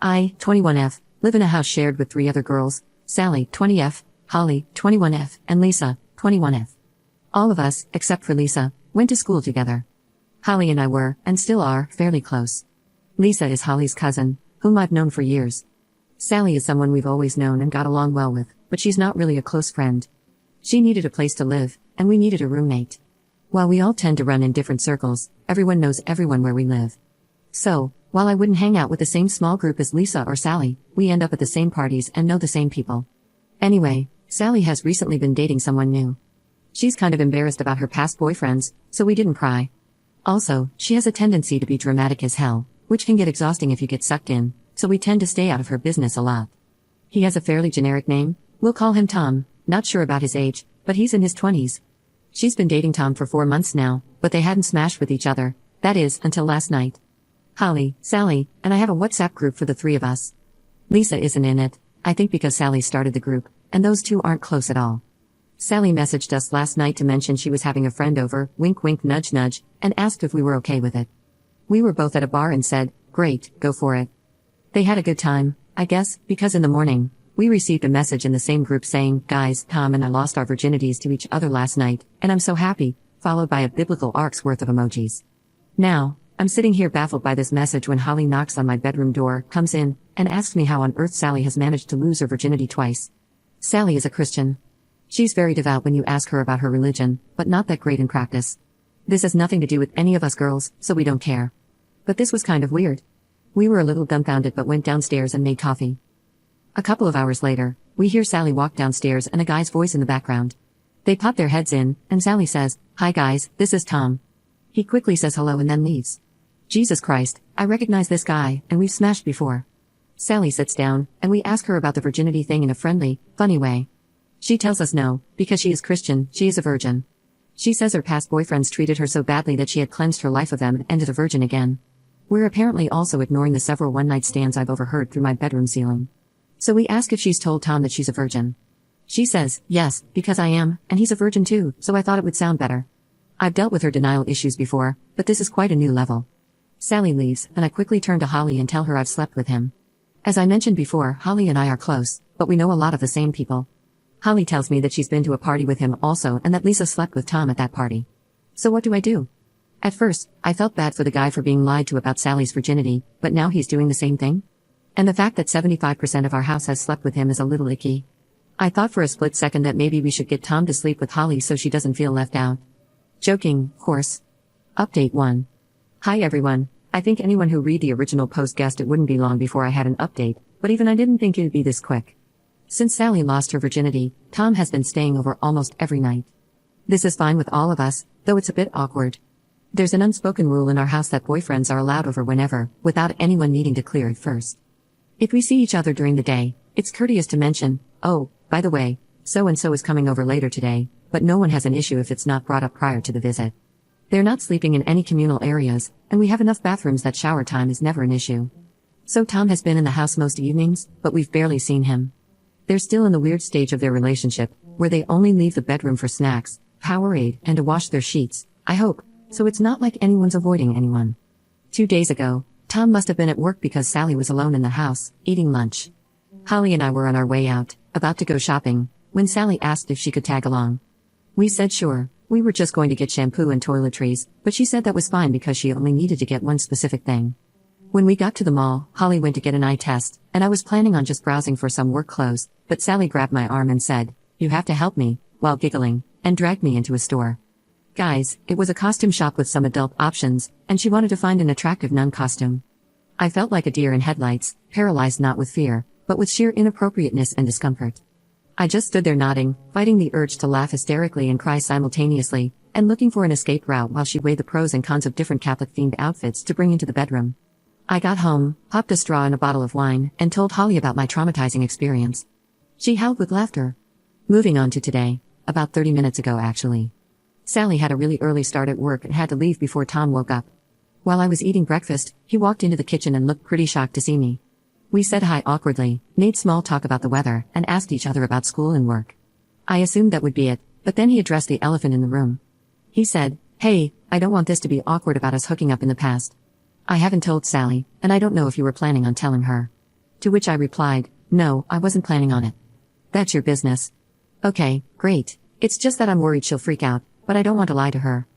I, 21F, live in a house shared with 3 other girls, Sally, 20F, Holly, 21F, and Lisa, 21F. All of us, except for Lisa, went to school together. Holly and I were, and still are, fairly close. Lisa is Holly's cousin, whom I've known for years. Sally is someone we've always known and got along well with, but she's not really a close friend. She needed a place to live, and we needed a roommate. While we all tend to run in different circles, everyone knows everyone where we live. So, while I wouldn't hang out with the same small group as Lisa or Sally, we end up at the same parties and know the same people. Anyway, Sally has recently been dating someone new. She's kind of embarrassed about her past boyfriends, so we didn't pry. Also, she has a tendency to be dramatic as hell, which can get exhausting if you get sucked in, so we tend to stay out of her business a lot. He has a fairly generic name, we'll call him Tom, not sure about his age, but he's in his 20s. She's been dating Tom for 4 months now, but they hadn't smashed with each other, that is, until last night. Holly, Sally, and I have a WhatsApp group for the 3 of us. Lisa isn't in it, I think because Sally started the group, and those 2 aren't close at all. Sally messaged us last night to mention she was having a friend over, wink wink nudge nudge, and asked if we were okay with it. We were both at a bar and said, great, go for it. They had a good time, I guess, because in the morning, we received a message in the same group saying, guys, Tom and I lost our virginities to each other last night, and I'm so happy, followed by a biblical arc's worth of emojis. Now, I'm sitting here baffled by this message when Holly knocks on my bedroom door, comes in, and asks me how on earth Sally has managed to lose her virginity twice. Sally is a Christian. She's very devout when you ask her about her religion, but not that great in practice. This has nothing to do with any of us girls, so we don't care. But this was kind of weird. We were a little dumbfounded but went downstairs and made coffee. A couple of hours later, we hear Sally walk downstairs and a guy's voice in the background. They pop their heads in, and Sally says, "Hi guys, this is Tom." He quickly says hello and then leaves. Jesus Christ, I recognize this guy, and we've smashed before. Sally sits down, and we ask her about the virginity thing in a friendly, funny way. She tells us no, because she is Christian, she is a virgin. She says her past boyfriends treated her so badly that she had cleansed her life of them and ended a virgin again. We're apparently also ignoring the several one-night stands I've overheard through my bedroom ceiling. So we ask if she's told Tom that she's a virgin. She says, yes, because I am, and he's a virgin too, so I thought it would sound better. I've dealt with her denial issues before, but this is quite a new level. Sally leaves, and I quickly turn to Holly and tell her I've slept with him. As I mentioned before, Holly and I are close, but we know a lot of the same people. Holly tells me that she's been to a party with him also and that Lisa slept with Tom at that party. So what do I do? At first, I felt bad for the guy for being lied to about Sally's virginity, but now he's doing the same thing? And the fact that 75% of our house has slept with him is a little icky. I thought for a split second that maybe we should get Tom to sleep with Holly so she doesn't feel left out. Joking, of course. Update 1. Hi everyone, I think anyone who read the original post guessed it wouldn't be long before I had an update, but even I didn't think it'd be this quick. Since Sally lost her virginity, Tom has been staying over almost every night. This is fine with all of us, though it's a bit awkward. There's an unspoken rule in our house that boyfriends are allowed over whenever, without anyone needing to clear it first. If we see each other during the day, it's courteous to mention, oh, by the way, so-and-so is coming over later today, but no one has an issue if it's not brought up prior to the visit. They're not sleeping in any communal areas, and we have enough bathrooms that shower time is never an issue. So Tom has been in the house most evenings, but we've barely seen him. They're still in the weird stage of their relationship, where they only leave the bedroom for snacks, Powerade, and to wash their sheets, I hope, so it's not like anyone's avoiding anyone. 2 days ago, Tom must have been at work because Sally was alone in the house, eating lunch. Holly and I were on our way out, about to go shopping, when Sally asked if she could tag along. We said sure, we were just going to get shampoo and toiletries, but she said that was fine because she only needed to get one specific thing. When we got to the mall, Holly went to get an eye test, and I was planning on just browsing for some work clothes, but Sally grabbed my arm and said, "You have to help me," while giggling, and dragged me into a store. Guys, it was a costume shop with some adult options, and she wanted to find an attractive nun costume. I felt like a deer in headlights, paralyzed not with fear, but with sheer inappropriateness and discomfort. I just stood there nodding, fighting the urge to laugh hysterically and cry simultaneously, and looking for an escape route while she weighed the pros and cons of different Catholic-themed outfits to bring into the bedroom. I got home, popped a straw in a bottle of wine, and told Holly about my traumatizing experience. She howled with laughter. Moving on to today, about 30 minutes ago actually. Sally had a really early start at work and had to leave before Tom woke up. While I was eating breakfast, he walked into the kitchen and looked pretty shocked to see me. We said hi awkwardly, made small talk about the weather, and asked each other about school and work. I assumed that would be it, but then he addressed the elephant in the room. He said, "Hey, I don't want this to be awkward about us hooking up in the past. I haven't told Sally, and I don't know if you were planning on telling her. To which I replied, "No, I wasn't planning on it." "That's your business." "Okay, great. It's just that I'm worried she'll freak out, but I don't want to lie to her."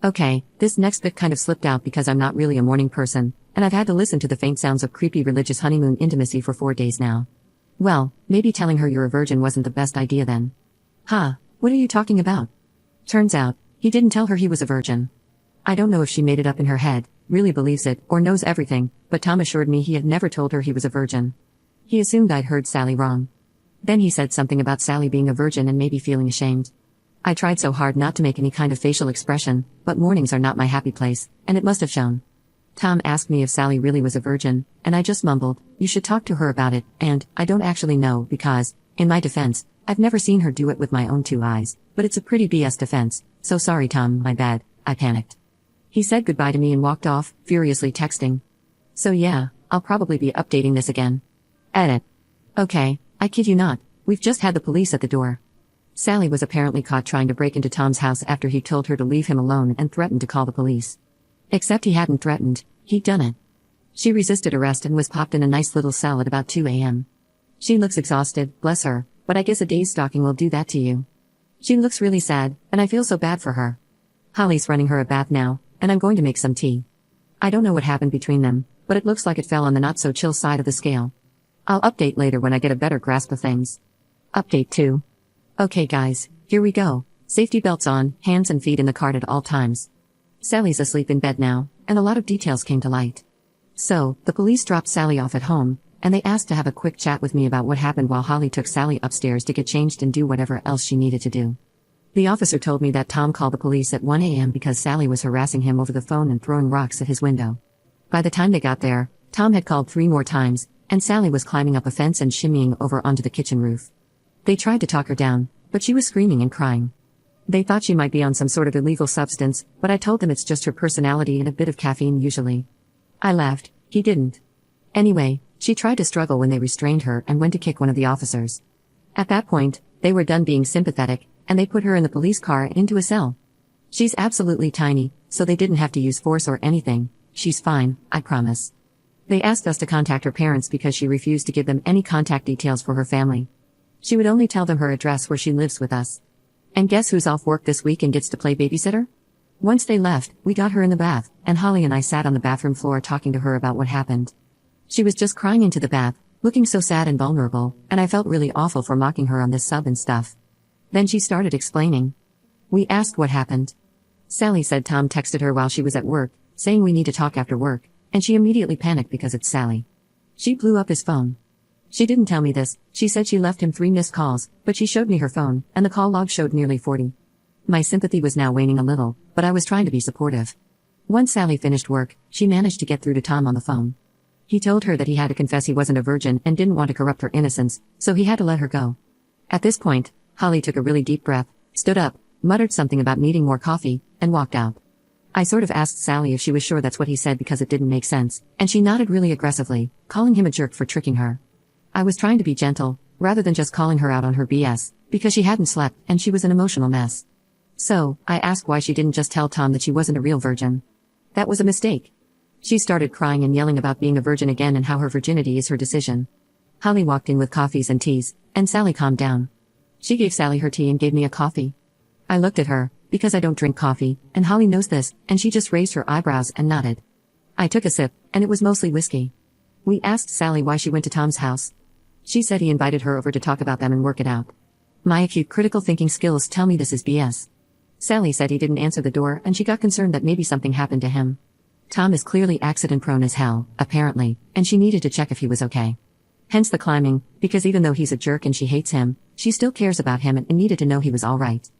Okay, this next bit kind of slipped out because I'm not really a morning person, and I've had to listen to the faint sounds of creepy religious honeymoon intimacy for 4 days now. Well, maybe telling her you're a virgin wasn't the best idea then. Huh, what are you talking about? Turns out, he didn't tell her he was a virgin. I don't know if she made it up in her head, really believes it, or knows everything, but Tom assured me he had never told her he was a virgin. He assumed I'd heard Sally wrong. Then he said something about Sally being a virgin and maybe feeling ashamed. I tried so hard not to make any kind of facial expression, but mornings are not my happy place, and it must have shown. Tom asked me if Sally really was a virgin, and I just mumbled, "You should talk to her about it," and I don't actually know because, in my defense, I've never seen her do it with my own 2 eyes, but it's a pretty BS defense, so sorry Tom, my bad, I panicked. He said goodbye to me and walked off, furiously texting. So yeah, I'll probably be updating this again. Edit. Okay, I kid you not, we've just had the police at the door. Sally was apparently caught trying to break into Tom's house after he told her to leave him alone and threatened to call the police. Except he hadn't threatened, he'd done it. She resisted arrest and was popped in a nice little cell at about 2 a.m. She looks exhausted, bless her, but I guess a day's stalking will do that to you. She looks really sad, and I feel so bad for her. Holly's running her a bath now, and I'm going to make some tea. I don't know what happened between them, but it looks like it fell on the not-so-chill side of the scale. I'll update later when I get a better grasp of things. Update 2. Okay guys, here we go. Safety belts on, hands and feet in the cart at all times. Sally's asleep in bed now, and a lot of details came to light. So, the police dropped Sally off at home, and they asked to have a quick chat with me about what happened while Holly took Sally upstairs to get changed and do whatever else she needed to do. The officer told me that Tom called the police at 1 a.m. because Sally was harassing him over the phone and throwing rocks at his window. By the time they got there, Tom had called 3 more times, and Sally was climbing up a fence and shimmying over onto the kitchen roof. They tried to talk her down, but she was screaming and crying. They thought she might be on some sort of illegal substance, but I told them it's just her personality and a bit of caffeine usually. I laughed, he didn't. Anyway, she tried to struggle when they restrained her and went to kick one of the officers. At that point, they were done being sympathetic, and they put her in the police car and into a cell. She's absolutely tiny, so they didn't have to use force or anything. She's fine, I promise. They asked us to contact her parents because she refused to give them any contact details for her family. She would only tell them her address where she lives with us. And guess who's off work this week and gets to play babysitter? Once they left, we got her in the bath, and Holly and I sat on the bathroom floor talking to her about what happened. She was just crying into the bath, looking so sad and vulnerable, and I felt really awful for mocking her on this sub and stuff. Then she started explaining. We asked what happened. Sally said Tom texted her while she was at work, saying we need to talk after work, and she immediately panicked because it's Sally. She blew up his phone. She didn't tell me this, she said she left him 3 missed calls, but she showed me her phone, and the call log showed nearly 40. My sympathy was now waning a little, but I was trying to be supportive. Once Sally finished work, she managed to get through to Tom on the phone. He told her that he had to confess he wasn't a virgin and didn't want to corrupt her innocence, so he had to let her go. At this point, Holly took a really deep breath, stood up, muttered something about needing more coffee, and walked out. I sort of asked Sally if she was sure that's what he said because it didn't make sense, and she nodded really aggressively, calling him a jerk for tricking her. I was trying to be gentle, rather than just calling her out on her BS, because she hadn't slept and she was an emotional mess. So, I asked why she didn't just tell Tom that she wasn't a real virgin. That was a mistake. She started crying and yelling about being a virgin again and how her virginity is her decision. Holly walked in with coffees and teas, and Sally calmed down. She gave Sally her tea and gave me a coffee. I looked at her, because I don't drink coffee, and Holly knows this, and she just raised her eyebrows and nodded. I took a sip, and it was mostly whiskey. We asked Sally why she went to Tom's house. She said he invited her over to talk about them and work it out. My acute critical thinking skills tell me this is BS. Sally said he didn't answer the door and she got concerned that maybe something happened to him. Tom is clearly accident prone as hell, apparently, and she needed to check if he was okay. Hence the climbing, because even though he's a jerk and she hates him, she still cares about him and needed to know he was alright.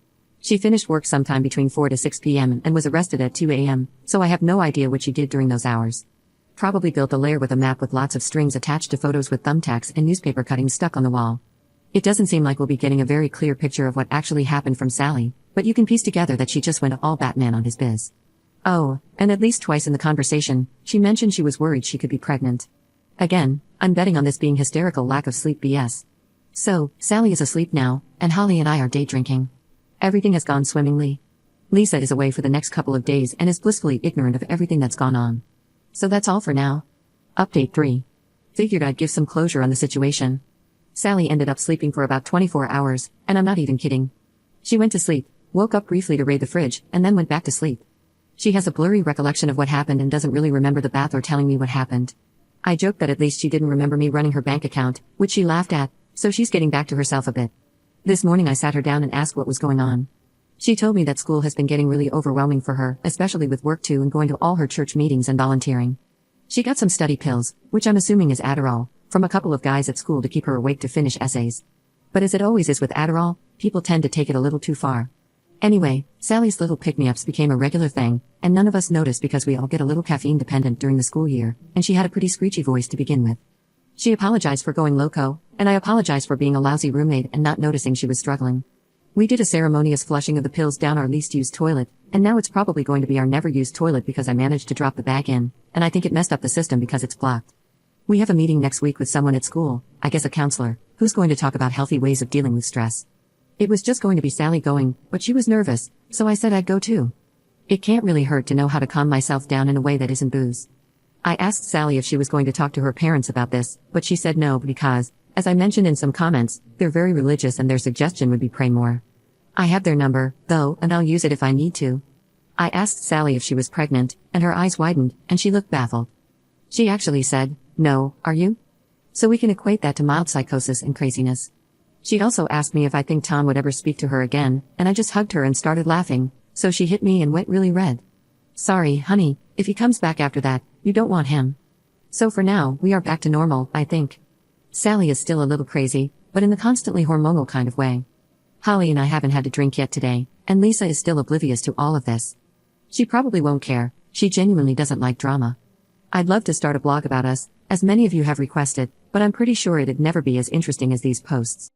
She finished work sometime between 4 to 6 p.m. and was arrested at 2 a.m., so I have no idea what she did during those hours. Probably built a lair with a map with lots of strings attached to photos with thumbtacks and newspaper cuttings stuck on the wall. It doesn't seem like we'll be getting a very clear picture of what actually happened from Sally, but you can piece together that she just went all Batman on his biz. Oh, and at least twice in the conversation, she mentioned she was worried she could be pregnant. Again, I'm betting on this being hysterical lack of sleep BS. So, Sally is asleep now, and Holly and I are day drinking. Everything has gone swimmingly. Lisa is away for the next couple of days and is blissfully ignorant of everything that's gone on. So that's all for now. Update 3. Figured I'd give some closure on the situation. Sally ended up sleeping for about 24 hours, and I'm not even kidding. She went to sleep, woke up briefly to raid the fridge, and then went back to sleep. She has a blurry recollection of what happened and doesn't really remember the bath or telling me what happened. I joked that at least she didn't remember me running her bank account, which she laughed at, so she's getting back to herself a bit. This morning I sat her down and asked what was going on. She told me that school has been getting really overwhelming for her, especially with work too and going to all her church meetings and volunteering. She got some study pills, which I'm assuming is Adderall, from a couple of guys at school to keep her awake to finish essays. But as it always is with Adderall, people tend to take it a little too far. Anyway, Sally's little pick-me-ups became a regular thing, and none of us noticed because we all get a little caffeine dependent during the school year, and she had a pretty screechy voice to begin with. She apologized for going loco, and I apologized for being a lousy roommate and not noticing she was struggling. We did a ceremonious flushing of the pills down our least used toilet, and now it's probably going to be our never used toilet because I managed to drop the bag in, and I think it messed up the system because it's blocked. We have a meeting next week with someone at school, I guess a counselor, who's going to talk about healthy ways of dealing with stress. It was just going to be Sally going, but she was nervous, so I said I'd go too. It can't really hurt to know how to calm myself down in a way that isn't booze. I asked Sally if she was going to talk to her parents about this, but she said no because, as I mentioned in some comments, they're very religious and their suggestion would be pray more. I have their number, though, and I'll use it if I need to. I asked Sally if she was pregnant, and her eyes widened, and she looked baffled. She actually said, "No, are you?" So we can equate that to mild psychosis and craziness. She also asked me if I think Tom would ever speak to her again, and I just hugged her and started laughing, so she hit me and went really red. Sorry, honey, if he comes back after that, you don't want him. So for now, we are back to normal, I think. Sally is still a little crazy, but in the constantly hormonal kind of way. Holly and I haven't had a drink yet today, and Lisa is still oblivious to all of this. She probably won't care, she genuinely doesn't like drama. I'd love to start a blog about us, as many of you have requested, but I'm pretty sure it'd never be as interesting as these posts.